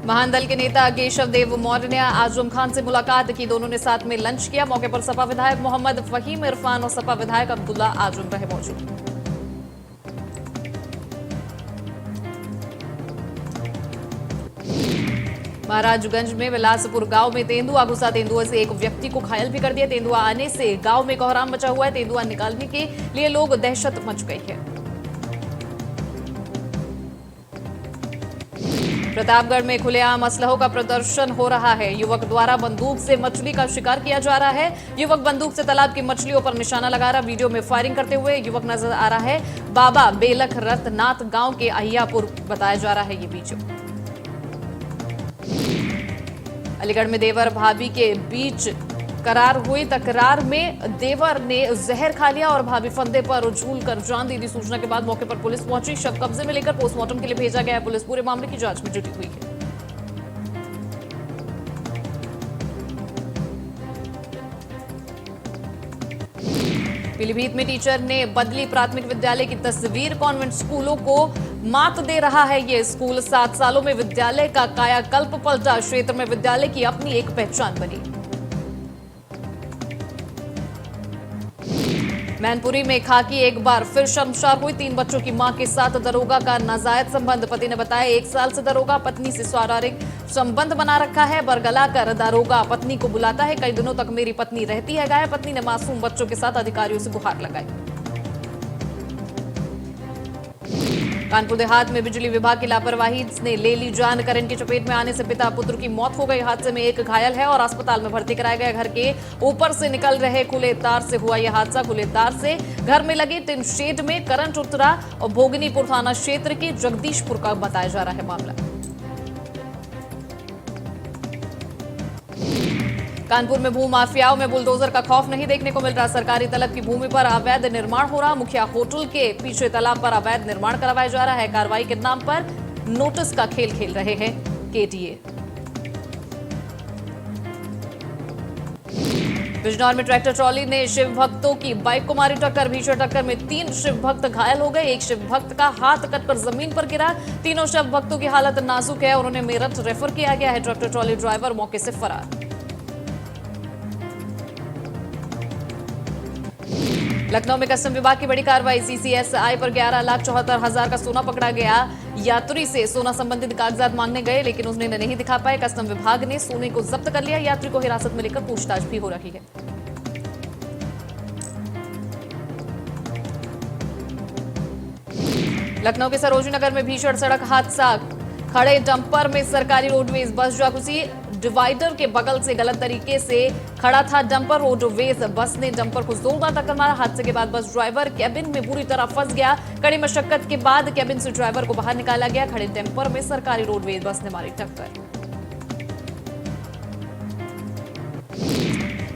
महान दल के नेता केशव देव मौर्य ने आजम खान से मुलाकात की। दोनों ने साथ में लंच किया। मौके पर सपा विधायक मोहम्मद फहीम इरफान और सपा विधायक अब्दुल्ला आजम रहे मौजूद। महाराजगंज में विलासपुर गांव में तेंदुआ घुसा। तेंदुआ से एक व्यक्ति को घायल भी कर दिया। तेंदुआ आने से गांव में कोहराम मचा हुआ है। तेंदुआ निकालने के लिए लोग दहशत मच गई है। प्रतापगढ़ में खुलेआम असलहों का प्रदर्शन हो रहा है। युवक द्वारा बंदूक से मछली का शिकार किया जा रहा है। युवक बंदूक से तालाब की मछलियों पर निशाना लगा रहा। वीडियो में फायरिंग करते हुए युवक नजर आ रहा है। बाबा बेलख रतनाथ गांव के अहियापुर बताया जा रहा है ये वीडियो। अलीगढ़ में देवर भाभी के बीच करार हुई तकरार में देवर ने जहर खा लिया और भाभी फंदे पर झूल कर जान दे दी। सूचना के बाद मौके पर पुलिस पहुंची। शव कब्जे में लेकर पोस्टमार्टम के लिए भेजा गया है। पुलिस पूरे मामले की जांच में जुटी हुई है। पीलीभीत में टीचर ने बदली प्राथमिक विद्यालय की तस्वीर। कॉन्वेंट स्कूलों को मात दे रहा है ये स्कूल। 7 सालों में विद्यालय का कायाकल्प पलटा। क्षेत्र में विद्यालय की अपनी एक पहचान बनी। मैनपुरी में खाकी एक बार फिर शर्मसार हुई। 3 बच्चों की मां के साथ दरोगा का नाजायज संबंध। पति ने बताया 1 साल से दरोगा पत्नी से शारीरिक संबंध बना रखा है। बरगला कर दरोगा पत्नी को बुलाता है। कई दिनों तक मेरी पत्नी रहती है गायब। पत्नी ने मासूम बच्चों के साथ अधिकारियों से गुहार लगाई। कानपुर देहात में बिजली विभाग की लापरवाही ने ले ली जान। करंट की चपेट में आने से पिता पुत्र की मौत हो गई। हादसे में एक घायल है और अस्पताल में भर्ती कराया गया। घर के ऊपर से निकल रहे खुले तार से हुआ यह हादसा। खुले तार से घर में लगे टिन शेड में करंट उतरा और भोगनीपुर थाना क्षेत्र के जगदीशपुर का बताया जा रहा है मामला। कानपुर में भूमाफियाओं में बुलडोजर का खौफ नहीं देखने को मिल रहा। सरकारी तलब की भूमि पर अवैध निर्माण हो रहा। मुखिया होटल के पीछे तालाब पर अवैध निर्माण करवाया जा रहा है। कार्रवाई के नाम पर नोटिस का खेल खेल रहे हैं केडीए। बिजनौर में ट्रैक्टर ट्रॉली ने शिव भक्तों की बाइक को मारी टक्कर। भीषण टक्कर में 3 शिव भक्त घायल हो गए। एक शिव भक्त का हाथ कटकर जमीन पर गिरा। तीनों शिव भक्तों की हालत नाजुक है और उन्हें मेरठ रेफर किया गया है। ट्रैक्टर ट्रॉली ड्राइवर मौके से फरार। लखनऊ में कस्टम विभाग की बड़ी कार्रवाई। सीसीएसआई पर 11,74,000 का सोना पकड़ा गया। यात्री से सोना संबंधित कागजात मांगने गए लेकिन उसने नहीं दिखा पाए। कस्टम विभाग ने सोने को जब्त कर लिया। यात्री को हिरासत में लेकर पूछताछ भी हो रही है। लखनऊ के सरोजनी नगर में भीषण सड़क हादसा। खड़े डंपर में सरकारी रोडवेज बस जा घुसी। डिवाइडर के बगल से गलत तरीके से खड़ा था डंपर। रोडवेज बस ने डंपर को जोरदार टक्कर मारा। हादसे के बाद बस ड्राइवर कैबिन में बुरी तरह फंस गया। कड़ी मशक्कत के बाद कैबिन से ड्राइवर को बाहर निकाला गया। खड़े डंपर में सरकारी रोडवेज बस ने मारी टक्कर।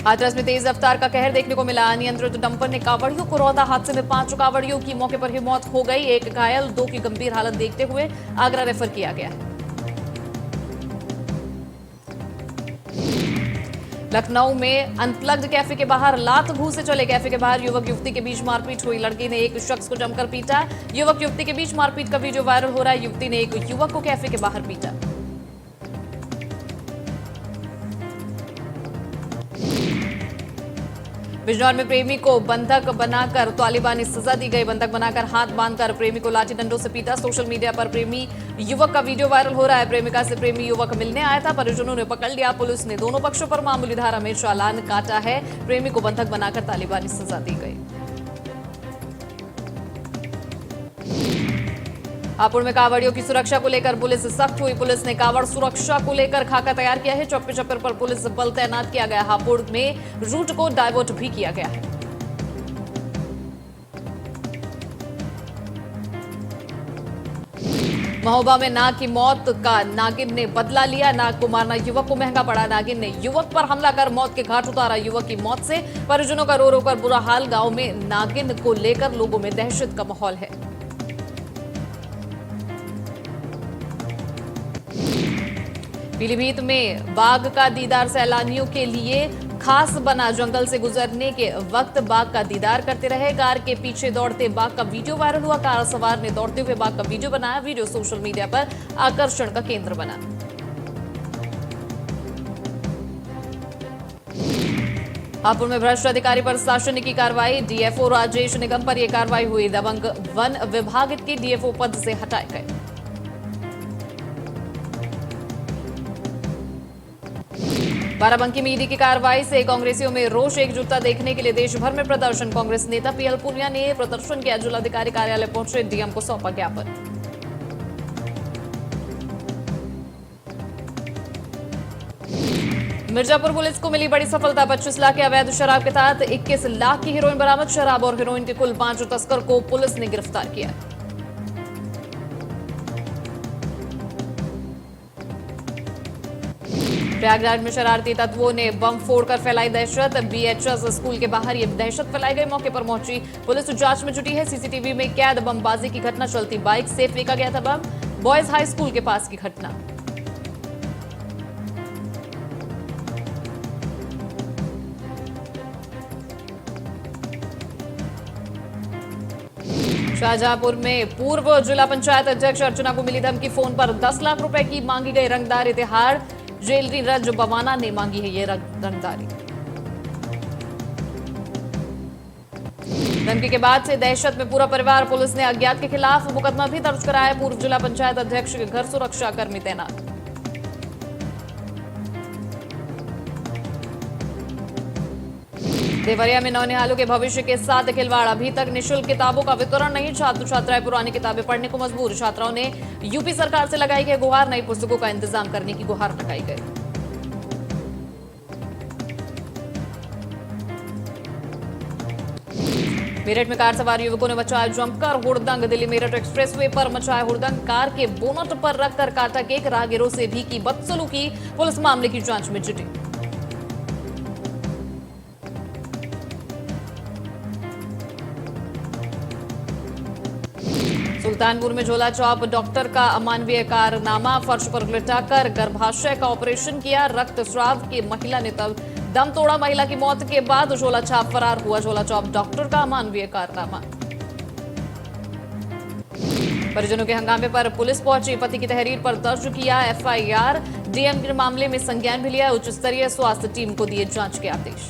हाथरस में तेज रफ्तार का कहर देखने को मिला। अनियंत्रित डंपर ने कावड़ियों को रौंदा। हादसे में 5 कावड़ियों की मौके पर ही मौत हो गई। एक घायल, 2 की गंभीर हालत देखते हुए आगरा रेफर किया गया है। लखनऊ में अनप्लग्ड कैफे के बाहर लात घूसे चले। कैफे के बाहर युवक युवती के बीच मारपीट हुई। लड़की ने एक शख्स को जमकर पीटा। युवक युवती के बीच मारपीट का वीडियो वायरल हो रहा है। युवती ने एक युवक को कैफे के बाहर पीटा। बिजनौर में प्रेमी को बंधक बनाकर तालिबानी सजा दी गई। बंधक बनाकर हाथ बांधकर प्रेमी को लाठी डंडों से पीटा। सोशल मीडिया पर प्रेमी युवक का वीडियो वायरल हो रहा है। प्रेमिका से प्रेमी युवक मिलने आया था। परिजनों ने पकड़ लिया। पुलिस ने दोनों पक्षों पर मामूली धारा में चालान काटा है। प्रेमी को बंधक बनाकर तालिबानी सजा दी गई। हापुड़ में कावड़ियों की सुरक्षा को लेकर पुलिस सख्त हुई। पुलिस ने कावड़ सुरक्षा को लेकर खाका तैयार किया है। चौप्पे चौप्पर पर पुलिस बल तैनात किया गया। हापुड़ में रूट को डायवर्ट भी किया गया है। महोबा में नाग की मौत का नागिन ने बदला लिया। नाग को मारना युवक को महंगा पड़ा। नागिन ने युवक पर हमला कर मौत के घाट उतारा। युवक की मौत से परिजनों का रो रो कर बुरा हाल। गांव में नागिन को लेकर लोगों में दहशत का माहौल है। पीलीभीत में बाघ का दीदार सैलानियों के लिए खास बना। जंगल से गुजरने के वक्त बाघ का दीदार करते रहे। कार के पीछे दौड़ते बाघ का वीडियो वायरल हुआ। कार सवार ने दौड़ते हुए बाघ का वीडियो बनाया। वीडियो सोशल मीडिया पर आकर्षण का केंद्र बना। हापुड़ में भ्रष्ट अधिकारी पर शासन की कार्रवाई, डीएफओ राजेश निगम पर यह कार्रवाई हुई। दबंग वन विभाग के डीएफओ पद से हटाए गए। बाराबंकी में ईडी की कार्रवाई से कांग्रेसियों में रोष, एकजुटता देखने के लिए देश भर में प्रदर्शन। कांग्रेस नेता पीएल पुनिया ने प्रदर्शन किया, जिलाधिकारी कार्यालय पहुंचे, डीएम को सौंपा ज्ञापन। मिर्जापुर पुलिस को मिली बड़ी सफलता, 25 लाख के अवैध शराब के साथ 21 लाख की हीरोइन बरामद। शराब और हीरोइन के कुल 5 तस्कर को पुलिस ने गिरफ्तार किया। प्रयागराज में शरारती तत्वों ने बम फोड़कर फैलाई दहशत। बीएचएस स्कूल के बाहर ये दहशत फैलाई गई। मौके पर पहुंची पुलिस जांच में जुटी है। सीसीटीवी में कैद बमबाजी की घटना, चलती बाइक से फेंका गया था बम। बॉयज हाई स्कूल के पास की घटना। शाहजहांपुर में पूर्व जिला पंचायत अध्यक्ष अर्चना को मिली धमकी, फोन पर 10 लाख रुपए की मांगी गई रंगदारी। तिहाड़ जेलरी रज बवाना ने मांगी है ये रंगदारी। धमकी के बाद से दहशत में पूरा परिवार। पुलिस ने अज्ञात के खिलाफ मुकदमा भी दर्ज कराया। पूर्व जिला पंचायत अध्यक्ष के घर सुरक्षा कर्मी तैनात। देवरिया में नौनिहालों के भविष्य के साथ खिलवाड़, अभी तक निःशुल्क किताबों का वितरण नहीं। छात्र छात्राएं पुरानी किताबें पढ़ने को मजबूर। छात्राओं ने यूपी सरकार से लगाई गई गुहार, नई पुस्तकों का इंतजाम करने की गुहार लगाई गई। मेरठ में कार सवार युवकों ने मचाया जमकर हुड़दंग। दिल्ली मेरठ एक्सप्रेसवे पर मचाया हुड़दंग। कार के बोनट पर रखकर काटा केक, राहगीरों से भी की बदसलूकी। पुलिस मामले की जांच में जुटी। सुल्तानपुर में झोला चौप डॉक्टर का अमानवीय कारनामा, फर्श पर लिटाकर गर्भाशय का ऑपरेशन किया। रक्तस्राव की महिला ने तब दम तोड़ा। महिला की मौत के बाद झोला छाप फरार हुआ। झोला चौप डॉक्टर का अमानवीय कारनामा। परिजनों के हंगामे पर पुलिस पहुंची, पति की तहरीर पर दर्ज किया एफआईआर। डीएम के मामले में संज्ञान भी लिया। उच्च स्तरीय स्वास्थ्य टीम को दिए जांच के आदेश।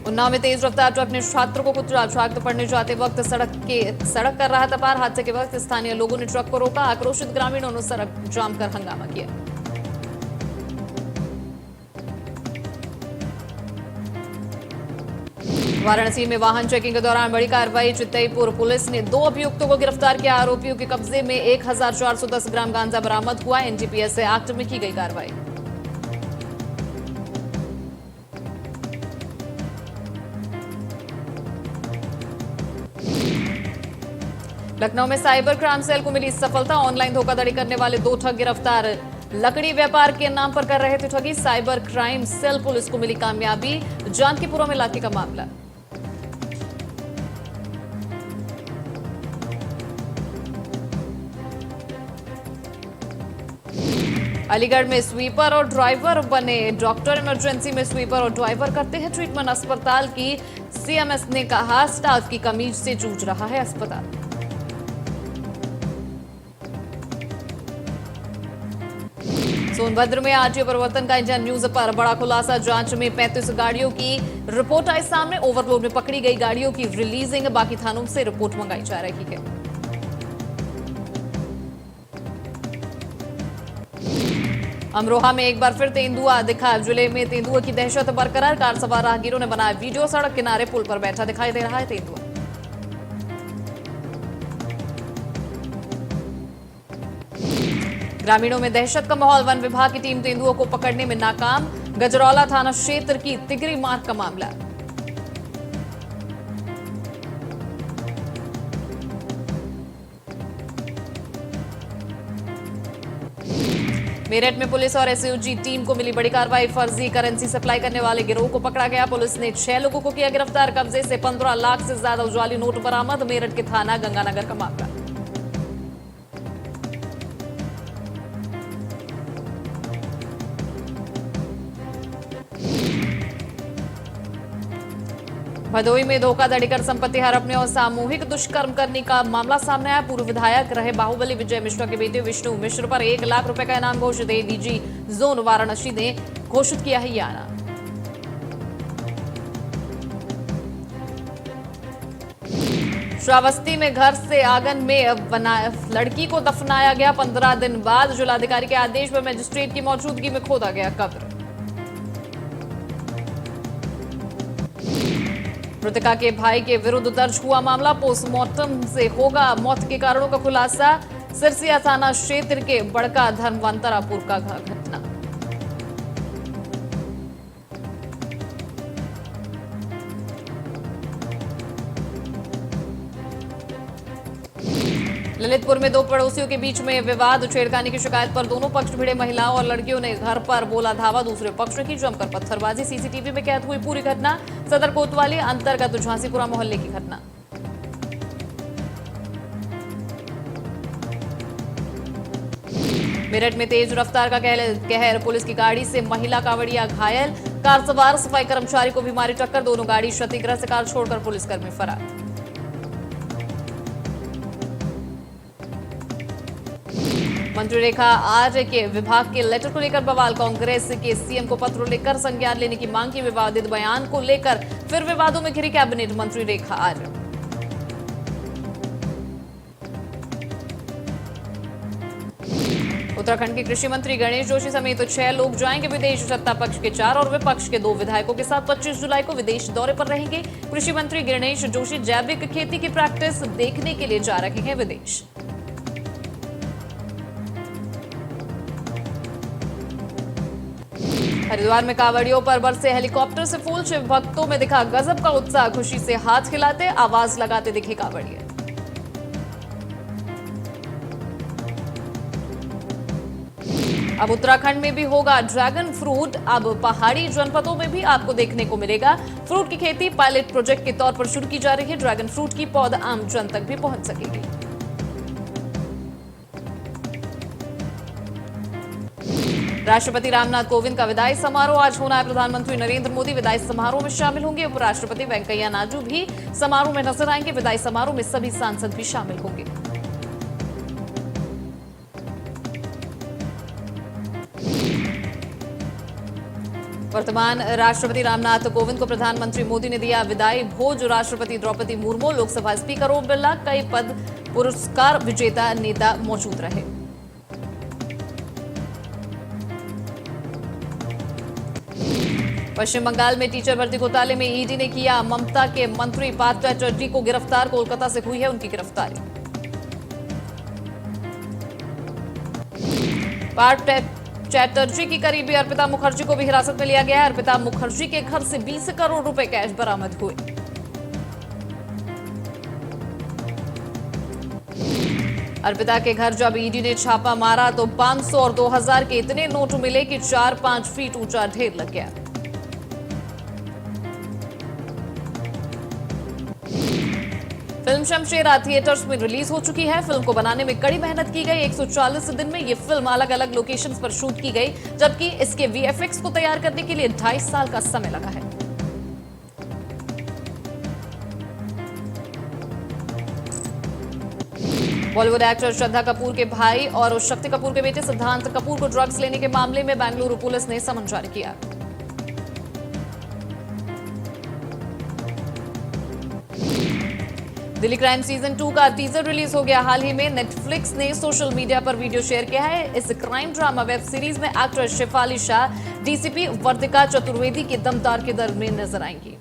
उन्नाव में तेज रफ्तार ट्रक ने छात्र को कुचला। छात्र पढ़ने जाते वक्त सड़क कर रहा था पार। हादसे के वक्त स्थानीय लोगों ने ट्रक को रोका। आक्रोशित ग्रामीणों ने सड़क जाम कर हंगामा किया। वाराणसी में वाहन चेकिंग के दौरान बड़ी कार्रवाई। चित्तईपुर पुलिस ने 2 अभियुक्तों को गिरफ्तार किया। आरोपियों के कब्जे में 1410 ग्राम गांजा बरामद हुआ। एनडीपीएस एक्ट में की गई कार्रवाई। लखनऊ में साइबर क्राइम सेल को मिली सफलता। ऑनलाइन धोखाधड़ी करने वाले 2 ठग गिरफ्तार। लकड़ी व्यापार के नाम पर कर रहे थे ठगी। साइबर क्राइम सेल पुलिस को मिली कामयाबी। जानकीपुरम इलाके का मामला। अलीगढ़ में स्वीपर और ड्राइवर बने डॉक्टर। इमरजेंसी में स्वीपर और ड्राइवर करते हैं ट्रीटमेंट। अस्पताल की सीएमएस ने कहा, स्टाफ की कमी से जूझ रहा है अस्पताल। सोनभद्र में आरटीओ परिवर्तन का इंडियन न्यूज पर बड़ा खुलासा। जांच में 35 गाड़ियों की रिपोर्ट आई सामने। ओवरलोड में पकड़ी गई गाड़ियों की रिलीजिंग। बाकी थानों से रिपोर्ट मंगाई जा रही है। अमरोहा में एक बार फिर तेंदुआ दिखा। जिले में तेंदुआ की दहशत बरकरार। कार सवार राहगीरों ने बनाया वीडियो। सड़क किनारे पुल पर बैठा दिखाई दे रहा है तेंदुआ। ग्रामीणों में दहशत का माहौल। वन विभाग की टीम तेंदुओं को पकड़ने में नाकाम। गजरौला थाना क्षेत्र की तिगरी मार्ग का मामला। मेरठ में पुलिस और एसओजी टीम को मिली बड़ी कार्रवाई। फर्जी करेंसी सप्लाई करने वाले गिरोह को पकड़ा गया। पुलिस ने 6 लोगों को किया गिरफ्तार। कब्जे से 15 लाख से ज्यादा उजाली नोट बरामद। मेरठ के थाना गंगानगर का मामला। भदोई में धोखाधड़ी कर संपत्ति हड़पने और सामूहिक दुष्कर्म करने का मामला सामने आया। पूर्व विधायक रहे बाहुबली विजय मिश्रा के बेटे विष्णु मिश्र पर 1 लाख रुपए का इनाम घोषित। एडीजी जोन वाराणसी ने घोषित किया है यह इनाम। श्रावस्ती में घर से आंगन में लड़की को दफनाया गया। 15 दिन बाद जिलाधिकारी के आदेश पर मजिस्ट्रेट की मौजूदगी में खोदा गया कब्र। मृतका के भाई के विरुद्ध दर्ज हुआ मामला। पोस्टमार्टम से होगा मौत के कारणों का खुलासा। सिरसिया थाना क्षेत्र के बड़का धनवंतरापुर का घटना। ललितपुर में 2 पड़ोसियों के बीच में विवाद। छेड़खानी की शिकायत पर दोनों पक्ष भिड़े। महिलाओं और लड़कियों ने घर पर बोला धावा। दूसरे पक्ष की जमकर पत्थरबाजी। सीसीटीवी में कैद हुई पूरी घटना। सदर कोतवाली अंतर्गत झांसीपुरा मोहल्ले की घटना। मेरठ में तेज रफ्तार का कहर। पुलिस की गाड़ी से महिला कांवड़िया घायल। कार सवार सफाई कर्मचारी को भी मारी टक्कर। दोनों गाड़ी क्षतिग्रस्त। कार छोड़कर पुलिसकर्मी फरार। मंत्री रेखा आर्य के विभाग के लेटर को लेकर बवाल। कांग्रेस के सीएम को पत्र लेकर संज्ञान लेने की मांग की। विवादित बयान को लेकर फिर विवादों में घिरी कैबिनेट। मंत्री रेखा आर्य। उत्तराखंड के कृषि मंत्री गणेश जोशी समेत 6 लोग जाएंगे विदेश। सत्ता पक्ष के 4 और विपक्ष के 2 विधायकों के साथ 25 जुलाई को विदेश दौरे पर रहेंगे। कृषि मंत्री गणेश जोशी जैविक खेती की प्रैक्टिस देखने के लिए जा रहे हैं विदेश। हरिद्वार में कांवड़ियों पर बरसे हेलीकॉप्टर से फूल। शिव भक्तों में दिखा गजब का उत्साह। खुशी से हाथ हिलाते आवाज लगाते दिखे कांवड़िए। अब उत्तराखंड में भी होगा ड्रैगन फ्रूट। अब पहाड़ी जनपदों में भी आपको देखने को मिलेगा। फ्रूट की खेती पायलट प्रोजेक्ट के तौर पर शुरू की जा रही है। ड्रैगन फ्रूट की पौध आम जन तक भी पहुंच सकेगी। राष्ट्रपति रामनाथ कोविंद का विदाई समारोह आज होना है। प्रधानमंत्री नरेंद्र मोदी विदाई समारोह में शामिल होंगे। उपराष्ट्रपति वेंकैया नायडू भी समारोह में नजर आएंगे। विदाई समारोह में सभी सांसद भी शामिल होंगे। वर्तमान राष्ट्रपति रामनाथ कोविंद को प्रधानमंत्री मोदी ने दिया विदाई भोज। राष्ट्रपति द्रौपदी मुर्मू, लोकसभा स्पीकर ओम बिरला, कई पद पुरस्कार विजेता नेता मौजूद रहे। पश्चिम बंगाल में टीचर भर्ती घोटाले में ईडी ने किया ममता के मंत्री पार्थ चैटर्जी को गिरफ्तार। कोलकाता से हुई है उनकी गिरफ्तारी। पार्थ चैटर्जी की करीबी अर्पिता मुखर्जी को भी हिरासत में लिया गया है। अर्पिता मुखर्जी के घर से 20 करोड़ रुपए कैश बरामद हुए। अर्पिता के घर जब ईडी ने छापा मारा तो 500 और 2000 के इतने नोट मिले कि 4-5 फीट ऊंचा ढेर लग गया। फिल्म शमशेरा थिएटर्स में रिलीज हो चुकी है। फिल्म को बनाने में कड़ी मेहनत की गई। 140 दिन में ये फिल्म अलग अलग लोकेशंस पर शूट की गई, जबकि इसके वीएफएक्स को तैयार करने के लिए 2.5 साल का समय लगा है। बॉलीवुड एक्टर श्रद्धा कपूर के भाई और शक्ति कपूर के बेटे सिद्धांत कपूर को ड्रग्स लेने के मामले में बेंगलुरु पुलिस ने समन जारी किया। दिल्ली क्राइम सीजन 2 का टीजर रिलीज हो गया। हाल ही में नेटफ्लिक्स ने सोशल मीडिया पर वीडियो शेयर किया है। इस क्राइम ड्रामा वेब सीरीज में एक्टर शेफाली शाह, डीसीपी वर्तिका चतुर्वेदी के दमदार किरदार में नजर आएंगी।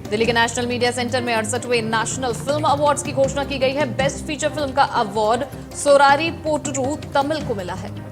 दिल्ली के नेशनल मीडिया सेंटर में 68वें नेशनल फिल्म अवार्ड्स की घोषणा की गई है। बेस्ट फीचर फिल्म का अवार्ड सोरारी पोटरू तमिल को मिला है।